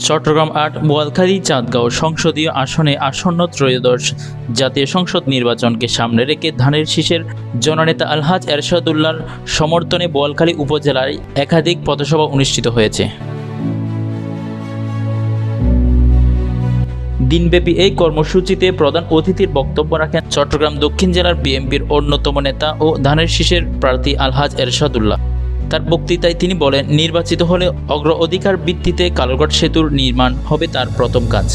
চট্টগ্রাম ৮ বোয়ালখালী চাঁদগাঁও সংসদীয় আসনে আসন্ন ত্রয়োদশ জাতীয় সংসদ নির্বাচনকে সামনে রেখে ধানের শীষের জননেতা আলহাজ এরশাদুল্লাহর সমর্থনে বোয়ালখালী উপজেলায় একাধিক পথসভা অনুষ্ঠিত হয়েছে। দিনব্যাপী এই কর্মসূচিতে প্রধান অতিথির বক্তব্য রাখেন চট্টগ্রাম দক্ষিণ জেলার বিএনপির অন্যতম নেতা ও ধানের শীষের প্রার্থী আলহাজ এরশাদুল্লাহ। তার বক্তৃতায় তিনি বলেন, নির্বাচিত হলে অগ্রাধিকার ভিত্তিতে কালুরঘাট সেতুর নির্মাণ হবে তার প্রথম কাজ।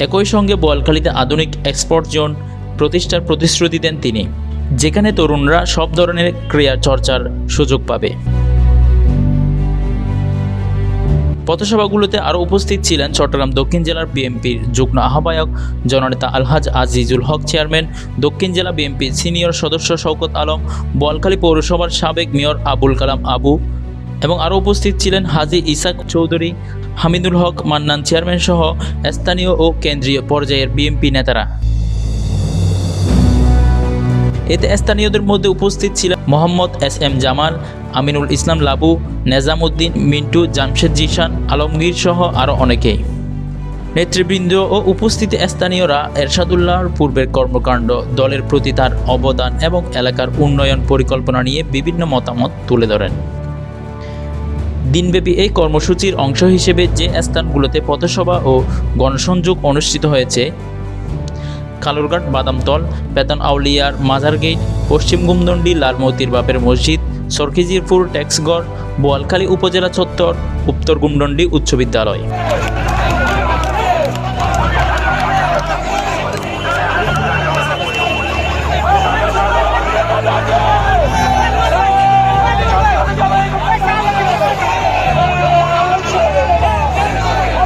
একই সঙ্গে বোয়ালখালীতে আধুনিক এক্সপোর্ট জোন প্রতিষ্ঠার প্রতিশ্রুতি দেন তিনি, যেখানে তরুণরা সব ধরনের ক্রীড়া চর্চার সুযোগ পাবে। পথসভাগুলোতে আরও উপস্থিত ছিলেন চট্টগ্রাম দক্ষিণ জেলার বিএনপির যুগ্ম আহ্বায়ক জননেতা আলহাজ আজিজুল হক চেয়ারম্যান, দক্ষিণ জেলা বিএনপির সিনিয়র সদস্য শওকত আলম, বোয়ালখালী পৌরসভার সাবেক মেয়র আবুল কালাম আবু এবং আরও উপস্থিত ছিলেন হাজী ইসাক চৌধুরী, হামিদুল হক মান্নান চেয়ারম্যান সহ স্থানীয় ও কেন্দ্রীয় পর্যায়ের বিএনপি নেতারা। এতে স্থানীয়দের মধ্যে উপস্থিত ছিলেন মোহাম্মদ এস.এম. জামাল, আমিনুল ইসলাম লাবু, নেজামউদ্দিন, মিন্টু, জামশেদ জিশান, আলমগীর সহ আরও অনেকেই। নেতৃবৃন্দ ও উপস্থিত স্থানীয়রা এরশাদুল্লাহর পূর্বের কর্মকাণ্ড, দলের প্রতি তার অবদান এবং এলাকার উন্নয়ন পরিকল্পনা নিয়ে বিভিন্ন মতামত তুলে ধরেন। দিনব্যাপী এই কর্মসূচির অংশ হিসেবে যে স্থানগুলোতে পথসভা ও গণসংযোগ অনুষ্ঠিত হয়েছে: কালুরঘাট, বাদামতল, বেতন আউলিয়ার মাজার গেট, পশ্চিম গুমদণ্ডি লালমতির বাপের মসজিদ, সরখিজিরপুর ট্যাক্সগড়, বোয়ালখালী উপজেলা চত্বর, উত্তর গুমদণ্ডি উচ্চ বিদ্যালয়।